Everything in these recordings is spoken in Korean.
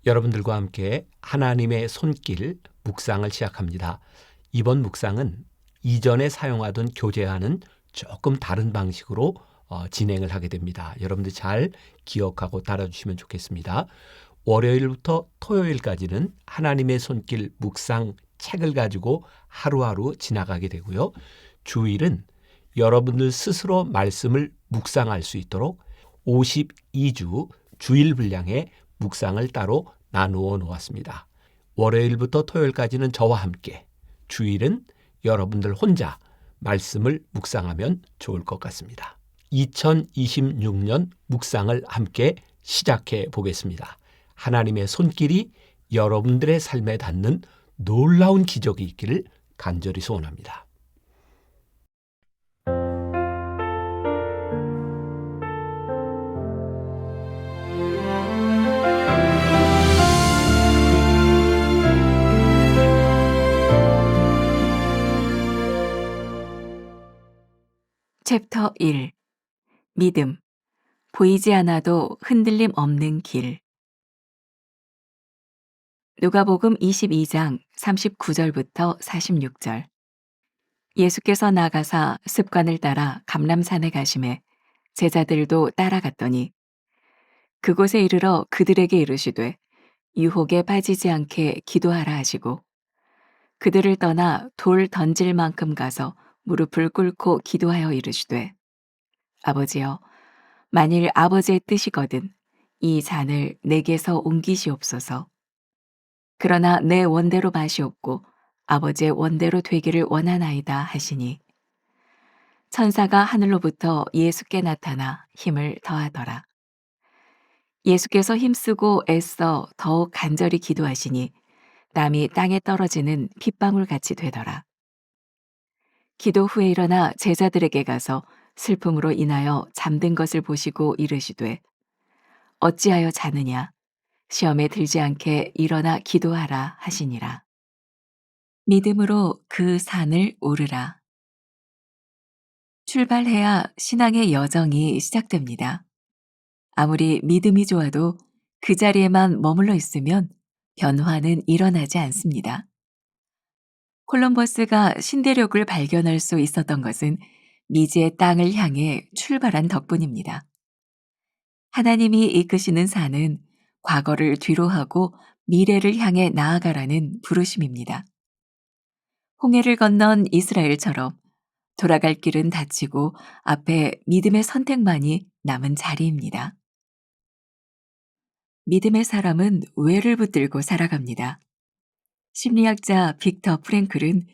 여러분들과 함께 하나님의 손길 묵상을 시작합니다. 이번 묵상은 이전에 사용하던 교재와는 조금 다른 방식으로 진행을 하게 됩니다. 여러분들 잘 기억하고 따라주시면 좋겠습니다. 월요일부터 토요일까지는 하나님의 손길 묵상 책을 가지고 하루하루 지나가게 되고요. 주일은 여러분들 스스로 말씀을 묵상할 수 있도록 52주 주일 분량의 묵상을 따로 나누어 놓았습니다. 월요일부터 토요일까지는 저와 함께, 주일은 여러분들 혼자 말씀을 묵상하면 좋을 것 같습니다. 2026년 묵상을 함께 시작해 보겠습니다. 하나님의 손길이 여러분들의 삶에 닿는 놀라운 기적이 있기를 간절히 소원합니다. 챕터 1. 믿음. 보이지 않아도 흔들림 없는 길. 누가복음 22장 39절부터 46절. 예수께서 나가사 습관을 따라 감람산에 가시매 제자들도 따라갔더니 그곳에 이르러 그들에게 이르시되 유혹에 빠지지 않게 기도하라 하시고 그들을 떠나 돌 던질 만큼 가서 무릎을 꿇고 기도하여 이르시되 아버지여 만일 아버지의 뜻이거든 이 잔을 내게서 옮기시옵소서. 그러나 내 원대로 마시옵고 아버지의 원대로 되기를 원하나이다 하시니 천사가 하늘로부터 예수께 나타나 힘을 더하더라. 예수께서 힘쓰고 애써 더욱 간절히 기도하시니 땀이 땅에 떨어지는 핏방울같이 되더라. 기도 후에 일어나 제자들에게 가서 슬픔으로 인하여 잠든 것을 보시고 이르시되 어찌하여 자느냐 시험에 들지 않게 일어나 기도하라 하시니라. 믿음으로 그 산을 오르라. 출발해야 신앙의 여정이 시작됩니다. 아무리 믿음이 좋아도 그 자리에만 머물러 있으면 변화는 일어나지 않습니다. 콜럼버스가 신대륙을 발견할 수 있었던 것은 미지의 땅을 향해 출발한 덕분입니다. 하나님이 이끄시는 산은 과거를 뒤로하고 미래를 향해 나아가라는 부르심입니다. 홍해를 건넌 이스라엘처럼 돌아갈 길은 닫히고 앞에 믿음의 선택만이 남은 자리입니다. 믿음의 사람은 왜를 붙들고 살아갑니다. 심리학자 빅터 프랭클은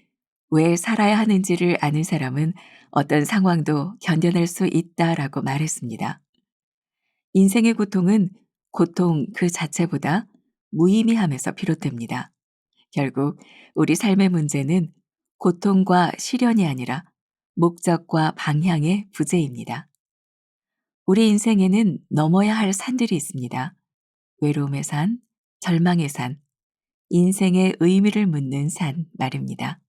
왜 살아야 하는지를 아는 사람은 어떤 상황도 견뎌낼 수 있다라고 말했습니다. 인생의 고통은 고통 그 자체보다 무의미함에서 비롯됩니다. 결국 우리 삶의 문제는 고통과 시련이 아니라 목적과 방향의 부재입니다. 우리 인생에는 넘어야 할 산들이 있습니다. 외로움의 산, 절망의 산, 인생의 의미를 묻는 산 말입니다.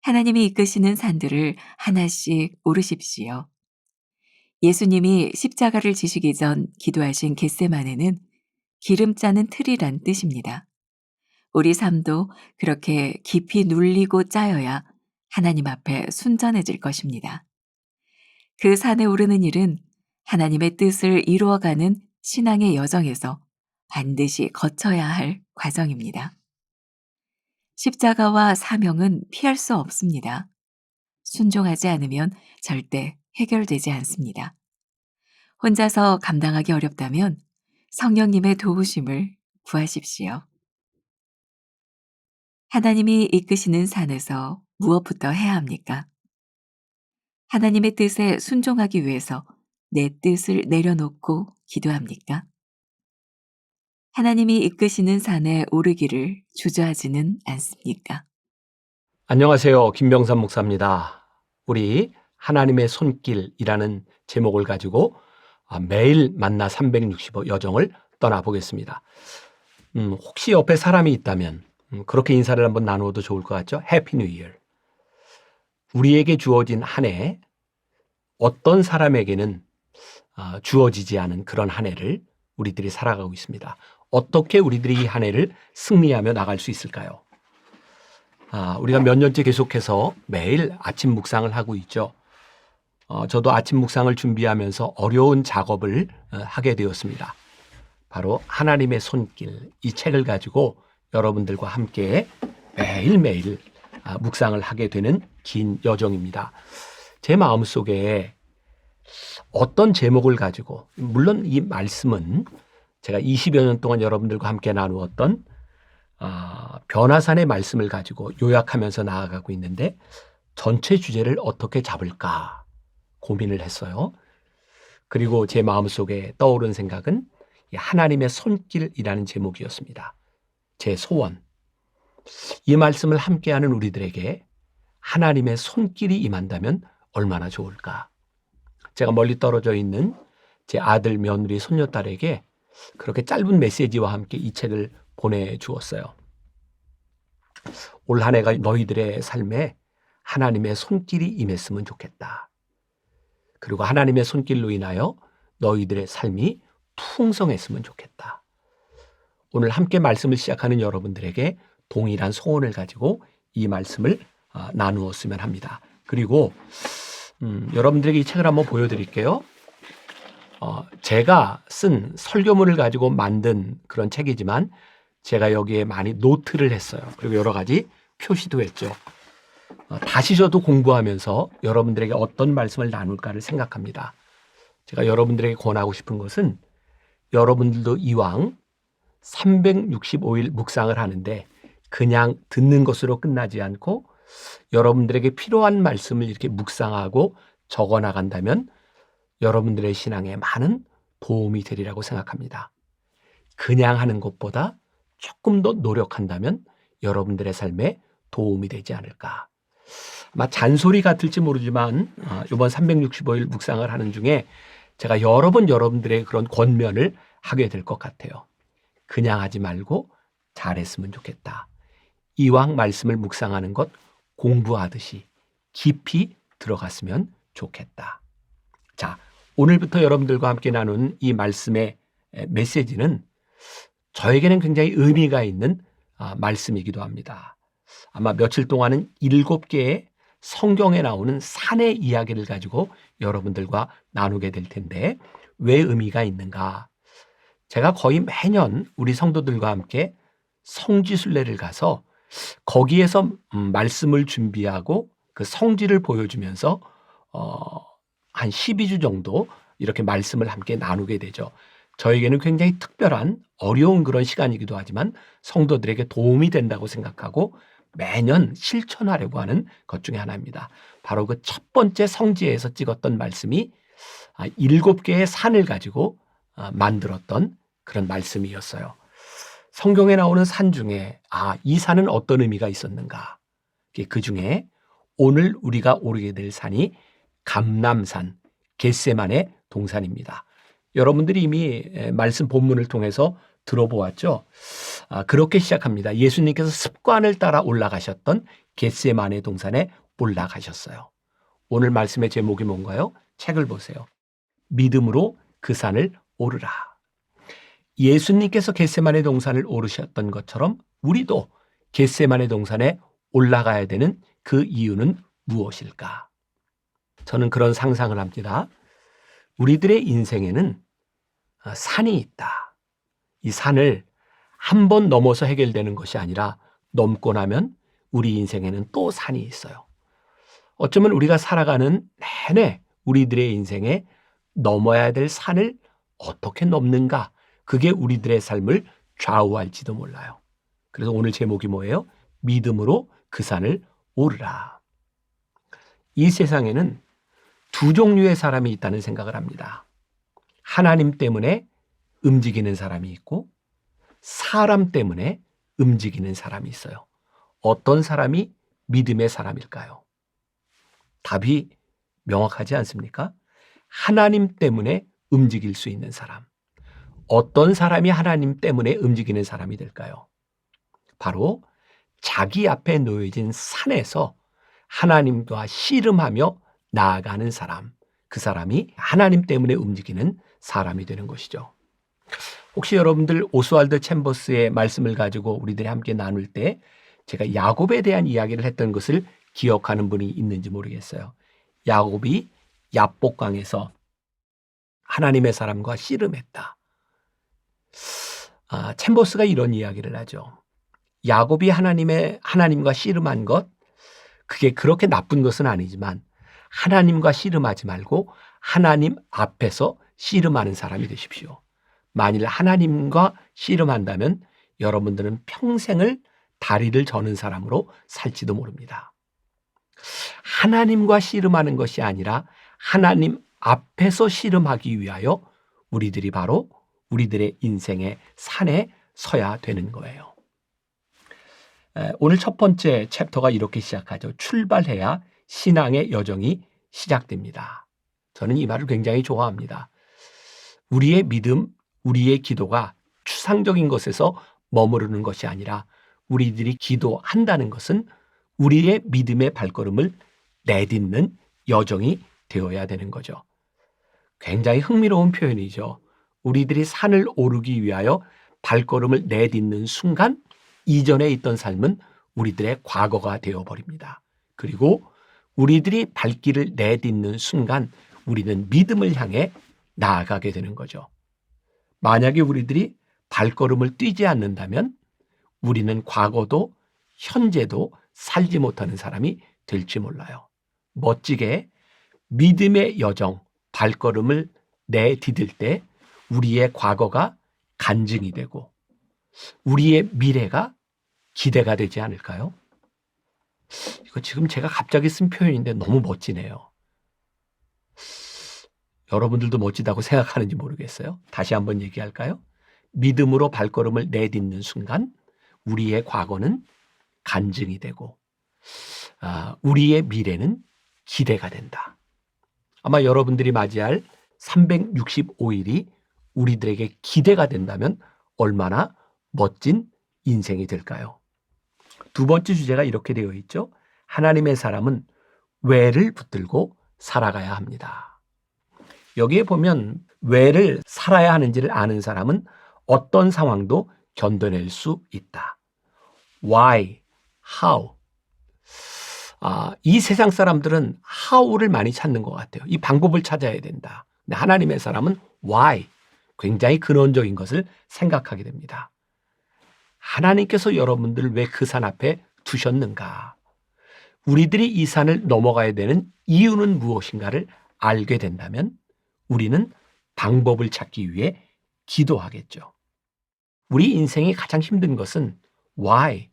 하나님이 이끄시는 산들을 하나씩 오르십시오. 예수님이 십자가를 지시기 전 기도하신 겟세마네는 기름 짜는 틀이란 뜻입니다. 우리 삶도 그렇게 깊이 눌리고 짜여야 하나님 앞에 순전해질 것입니다. 그 산에 오르는 일은 하나님의 뜻을 이루어가는 신앙의 여정에서 반드시 거쳐야 할 과정입니다. 십자가와 사명은 피할 수 없습니다. 순종하지 않으면 절대 해결되지 않습니다. 혼자서 감당하기 어렵다면 성령님의 도우심을 구하십시오. 하나님이 이끄시는 산에서 무엇부터 해야 합니까? 하나님의 뜻에 순종하기 위해서 내 뜻을 내려놓고 기도합니까? 하나님이 이끄시는 산에 오르기를 주저하지는 않습니까? 안녕하세요. 김병삼 목사입니다. 우리 하나님의 손길이라는 제목을 가지고 매일 만나 365 여정을 떠나보겠습니다. 혹시 옆에 사람이 있다면 그렇게 인사를 한번 나누어도 좋을 것 같죠? 해피 뉴 이어. 우리에게 주어진 한 해, 어떤 사람에게는 주어지지 않은 그런 한 해를 우리들이 살아가고 있습니다. 어떻게 우리들이 이 한 해를 승리하며 나갈 수 있을까요? 우리가 몇 년째 계속해서 매일 아침 묵상을 하고 있죠. 저도 아침 묵상을 준비하면서 어려운 작업을 하게 되었습니다. 바로 하나님의 손길, 이 책을 가지고 여러분들과 함께 매일매일 묵상을 하게 되는 긴 여정입니다. 제 마음속에 어떤 제목을 가지고, 물론 이 말씀은 제가 20여 년 동안 여러분들과 함께 나누었던 변화산의 말씀을 가지고 요약하면서 나아가고 있는데, 전체 주제를 어떻게 잡을까 고민을 했어요. 그리고 제 마음속에 떠오른 생각은 하나님의 손길이라는 제목이었습니다. 제 소원, 이 말씀을 함께하는 우리들에게 하나님의 손길이 임한다면 얼마나 좋을까. 제가 멀리 떨어져 있는 제 아들, 며느리, 손녀딸에게 그렇게 짧은 메시지와 함께 이 책을 보내주었어요. 올 한 해가 너희들의 삶에 하나님의 손길이 임했으면 좋겠다. 그리고 하나님의 손길로 인하여 너희들의 삶이 풍성했으면 좋겠다. 오늘 함께 말씀을 시작하는 여러분들에게 동일한 소원을 가지고 이 말씀을 나누었으면 합니다. 그리고 여러분들에게 이 책을 한번 보여드릴게요. 제가 쓴 설교문을 가지고 만든 그런 책이지만 제가 여기에 많이 노트를 했어요. 그리고 여러 가지 표시도 했죠. 다시 저도 공부하면서 여러분들에게 어떤 말씀을 나눌까를 생각합니다. 제가 여러분들에게 권하고 싶은 것은 여러분들도 이왕 365일 묵상을 하는데 그냥 듣는 것으로 끝나지 않고 여러분들에게 필요한 말씀을 이렇게 묵상하고 적어 나간다면 여러분들의 신앙에 많은 도움이 되리라고 생각합니다. 그냥 하는 것보다 조금 더 노력한다면 여러분들의 삶에 도움이 되지 않을까. 아마 잔소리 같을지 모르지만 이번 365일 묵상을 하는 중에 제가 여러 번 여러분들의 그런 권면을 하게 될 것 같아요. 그냥 하지 말고 잘했으면 좋겠다. 이왕 말씀을 묵상하는 것 공부하듯이 깊이 들어갔으면 좋겠다. 자, 오늘부터 여러분들과 함께 나눈 이 말씀의 메시지는 저에게는 굉장히 의미가 있는 말씀이기도 합니다. 아마 며칠 동안은 7개의 성경에 나오는 산의 이야기를 가지고 여러분들과 나누게 될 텐데 왜 의미가 있는가? 제가 거의 매년 우리 성도들과 함께 성지순례를 가서 거기에서 말씀을 준비하고 그 성지를 보여주면서 한 12주 정도 이렇게 말씀을 함께 나누게 되죠. 저에게는 굉장히 특별한 어려운 그런 시간이기도 하지만 성도들에게 도움이 된다고 생각하고 매년 실천하려고 하는 것 중에 하나입니다. 바로 그 첫 번째 성지에서 찍었던 말씀이 7개의 산을 가지고 만들었던 그런 말씀이었어요. 성경에 나오는 산 중에 이 산은 어떤 의미가 있었는가? 그 중에 오늘 우리가 오르게 될 산이 감람산, 겟세마네 동산입니다. 여러분들이 이미 말씀 본문을 통해서 들어보았죠. 그렇게 시작합니다. 예수님께서 습관을 따라 올라가셨던 겟세마네 동산에 올라가셨어요. 오늘 말씀의 제목이 뭔가요? 책을 보세요. 믿음으로 그 산을 오르라. 예수님께서 겟세마네 동산을 오르셨던 것처럼 우리도 겟세마네 동산에 올라가야 되는 그 이유는 무엇일까? 저는 그런 상상을 합니다. 우리들의 인생에는 산이 있다. 이 산을 한 번 넘어서 해결되는 것이 아니라 넘고 나면 우리 인생에는 또 산이 있어요. 어쩌면 우리가 살아가는 내내 우리들의 인생에 넘어야 될 산을 어떻게 넘는가? 그게 우리들의 삶을 좌우할지도 몰라요. 그래서 오늘 제목이 뭐예요? 믿음으로 그 산을 오르라. 이 세상에는 두 종류의 사람이 있다는 생각을 합니다. 하나님 때문에 움직이는 사람이 있고 사람 때문에 움직이는 사람이 있어요. 어떤 사람이 믿음의 사람일까요? 답이 명확하지 않습니까? 하나님 때문에 움직일 수 있는 사람. 어떤 사람이 하나님 때문에 움직이는 사람이 될까요? 바로 자기 앞에 놓여진 산에서 하나님과 씨름하며 나아가는 사람. 그 사람이 하나님 때문에 움직이는 사람이 되는 것이죠. 혹시 여러분들 오스왈드 챔버스의 말씀을 가지고 우리들이 함께 나눌 때 제가 야곱에 대한 이야기를 했던 것을 기억하는 분이 있는지 모르겠어요. 야곱이 야복강에서 하나님의 사람과 씨름했다. 챔버스가 이런 이야기를 하죠. 야곱이 하나님과 씨름한 것, 그게 그렇게 나쁜 것은 아니지만 하나님과 씨름하지 말고 하나님 앞에서 씨름하는 사람이 되십시오. 만일 하나님과 씨름한다면 여러분들은 평생을 다리를 저는 사람으로 살지도 모릅니다. 하나님과 씨름하는 것이 아니라 하나님 앞에서 씨름하기 위하여 우리들이 바로 우리들의 인생의 산에 서야 되는 거예요. 오늘 첫 번째 챕터가 이렇게 시작하죠. 출발해야 신앙의 여정이 시작됩니다. 저는 이 말을 굉장히 좋아합니다. 우리의 믿음, 우리의 기도가 추상적인 것에서 머무르는 것이 아니라 우리들이 기도한다는 것은 우리의 믿음의 발걸음을 내딛는 여정이 되어야 되는 거죠. 굉장히 흥미로운 표현이죠. 우리들이 산을 오르기 위하여 발걸음을 내딛는 순간 이전에 있던 삶은 우리들의 과거가 되어버립니다. 그리고 우리들이 발길을 내딛는 순간 우리는 믿음을 향해 나아가게 되는 거죠. 만약에 우리들이 발걸음을 뛰지 않는다면 우리는 과거도 현재도 살지 못하는 사람이 될지 몰라요. 멋지게 믿음의 여정, 발걸음을 내디딜 때 우리의 과거가 간증이 되고 우리의 미래가 기대가 되지 않을까요? 이거 지금 제가 갑자기 쓴 표현인데 너무 멋지네요. 여러분들도 멋지다고 생각하는지 모르겠어요. 다시 한번 얘기할까요? 믿음으로 발걸음을 내딛는 순간 우리의 과거는 간증이 되고 우리의 미래는 기대가 된다. 아마 여러분들이 맞이할 365일이 우리들에게 기대가 된다면 얼마나 멋진 인생이 될까요? 두 번째 주제가 이렇게 되어 있죠. 하나님의 사람은 왜를 붙들고 살아가야 합니다. 여기에 보면 왜를 살아야 하는지를 아는 사람은 어떤 상황도 견뎌낼 수 있다. Why, how. 이 세상 사람들은 how를 많이 찾는 것 같아요. 이 방법을 찾아야 된다. 근데 하나님의 사람은 why, 굉장히 근원적인 것을 생각하게 됩니다. 하나님께서 여러분들을 왜 그 산 앞에 두셨는가? 우리들이 이 산을 넘어가야 되는 이유는 무엇인가를 알게 된다면 우리는 방법을 찾기 위해 기도하겠죠. 우리 인생이 가장 힘든 것은 why,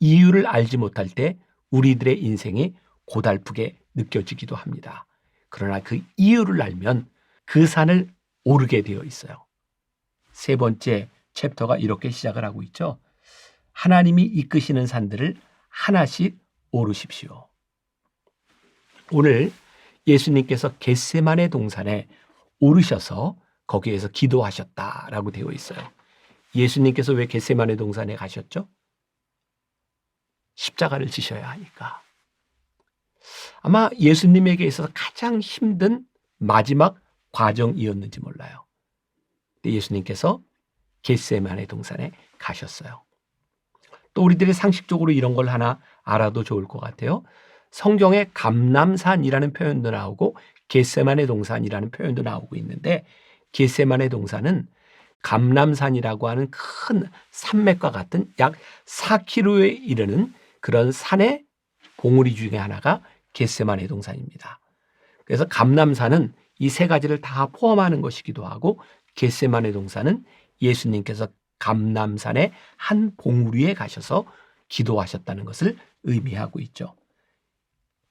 이유를 알지 못할 때 우리들의 인생이 고달프게 느껴지기도 합니다. 그러나 그 이유를 알면 그 산을 오르게 되어 있어요. 세 번째 챕터가 이렇게 시작을 하고 있죠. 하나님이 이끄시는 산들을 하나씩 오르십시오. 오늘 예수님께서 겟세마네 동산에 오르셔서 거기에서 기도하셨다라고 되어 있어요. 예수님께서 왜 겟세마네 동산에 가셨죠? 십자가를 지셔야 하니까. 아마 예수님에게 있어서 가장 힘든 마지막 과정이었는지 몰라요. 근데 예수님께서 겟세마네 동산에 가셨어요. 또 우리들이 상식적으로 이런 걸 하나 알아도 좋을 것 같아요. 성경에 감람산이라는 표현도 나오고 겟세마네 동산이라는 표현도 나오고 있는데 겟세마네 동산은 감람산이라고 하는 큰 산맥과 같은 약 4km에 이르는 그런 산의 봉우리 중에 하나가 겟세마네 동산입니다. 그래서 감람산은 이 세 가지를 다 포함하는 것이기도 하고 겟세마네 동산은 예수님께서 감람산의 한 봉우리에 가셔서 기도하셨다는 것을 의미하고 있죠.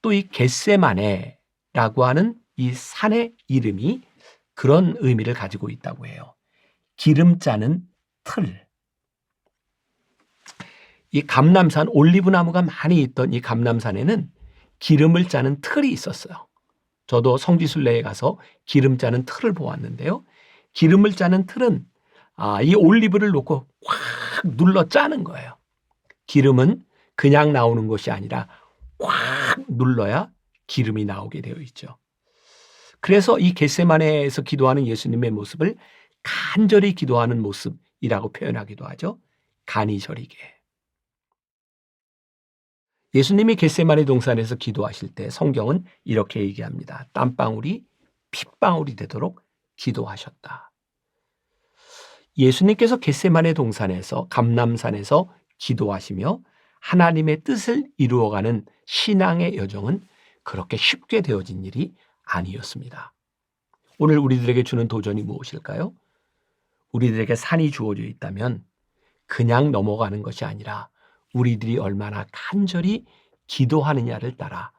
또 이 겟세마네라고 하는 이 산의 이름이 그런 의미를 가지고 있다고 해요. 기름 짜는 틀. 이 감람산 올리브나무가 많이 있던 이 감람산에는 기름을 짜는 틀이 있었어요. 저도 성지순례에 가서 기름 짜는 틀을 보았는데요. 기름을 짜는 틀은 이 올리브를 놓고 확 눌러 짜는 거예요. 기름은 그냥 나오는 것이 아니라 확 눌러야 기름이 나오게 되어 있죠. 그래서 이 겟세마네에서 기도하는 예수님의 모습을 간절히 기도하는 모습이라고 표현하기도 하죠. 간이 저리게. 예수님이 겟세마네 동산에서 기도하실 때 성경은 이렇게 얘기합니다. 땀방울이 핏방울이 되도록 기도하셨다. 예수님께서 겟세마네 동산에서 감람산에서 기도하시며 하나님의 뜻을 이루어가는 신앙의 여정은 그렇게 쉽게 되어진 일이 아니었습니다. 오늘 우리들에게 주는 도전이 무엇일까요? 우리들에게 산이 주어져 있다면 그냥 넘어가는 것이 아니라 우리들이 얼마나 간절히 기도하느냐를 따라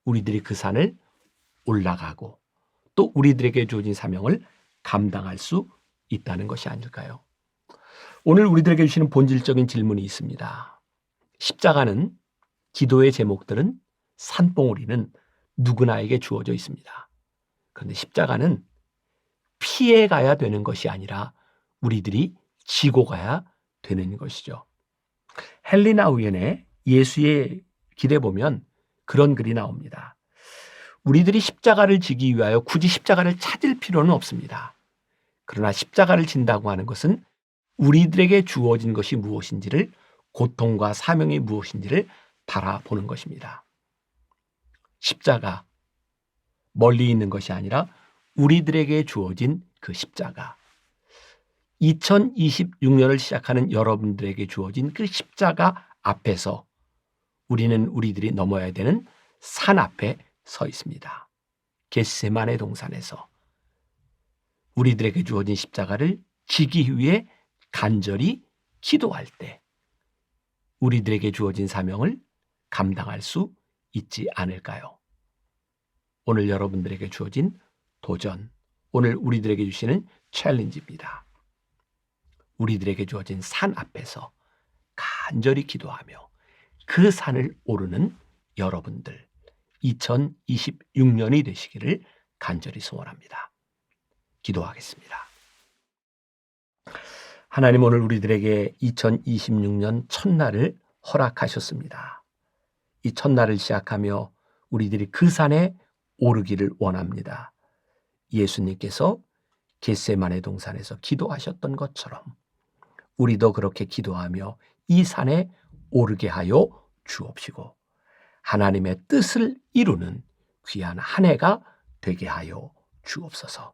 우리들이 그 산을 올라가고 또 우리들에게 주어진 사명을 감당할 수 있다는 것이 아닐까요? 오늘 우리들에게 주시는 본질적인 질문이 있습니다. 십자가는, 기도의 제목들은, 산봉우리는 누구나에게 주어져 있습니다. 그런데 십자가는 피해 가야 되는 것이 아니라 우리들이 지고 가야 되는 것이죠. 헬리나 우엔의 예수의 길에 보면 그런 글이 나옵니다. 우리들이 십자가를 지기 위하여 굳이 십자가를 찾을 필요는 없습니다. 그러나 십자가를 진다고 하는 것은 우리들에게 주어진 것이 무엇인지를, 고통과 사명이 무엇인지를 바라보는 것입니다. 십자가, 멀리 있는 것이 아니라 우리들에게 주어진 그 십자가, 2026년을 시작하는 여러분들에게 주어진 그 십자가 앞에서 우리는 우리들이 넘어야 되는 산 앞에 서 있습니다. 겟세마네 동산에서 우리들에게 주어진 십자가를 지기 위해 간절히 기도할 때 우리들에게 주어진 사명을 감당할 수 있지 않을까요? 오늘 여러분들에게 주어진 도전, 오늘 우리들에게 주시는 챌린지입니다. 우리들에게 주어진 산 앞에서 간절히 기도하며 그 산을 오르는 여러분들, 2026년이 되시기를 간절히 소원합니다. 기도하겠습니다. 하나님, 오늘 우리들에게 2026년 첫날을 허락하셨습니다. 이 첫날을 시작하며 우리들이 그 산에 오르기를 원합니다. 예수님께서 겟세마네 동산에서 기도하셨던 것처럼 우리도 그렇게 기도하며 이 산에 오르게 하여 주옵시고 하나님의 뜻을 이루는 귀한 한 해가 되게 하여 주옵소서.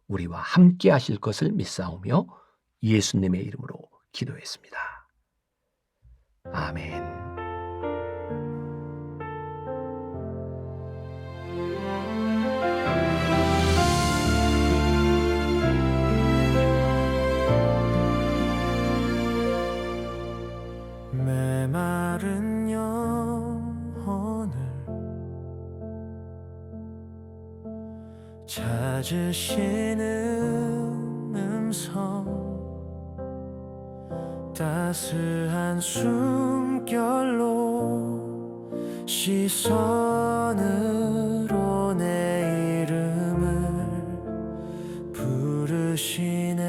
우리와 함께 하실 것을 믿사오며 예수님의 이름으로 기도했습니다. 아멘. 메마른 영혼을 찾으시는 음성, 따스한 숨결로 시선으로 내 이름을 부르시네.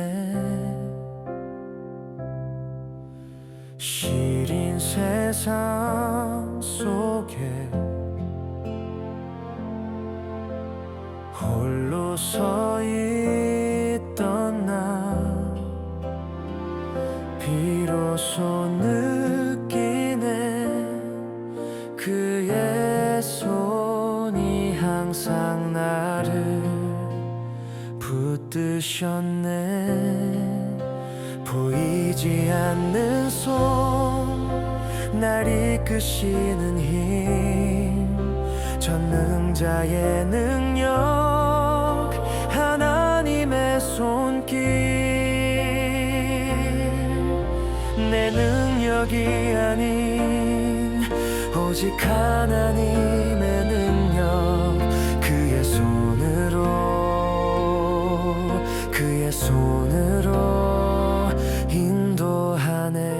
시린 세상 속에 홀로 서 있던 나 비로소 느끼네. 그의 손이 항상 나를 붙드셨네. 보이지 않는 손, 날 이끄시는 힘, 전능자의 능력, 하나님의 손길. 내 능력이 아닌 오직 하나님의 능력, 그의 손으로 인도하네.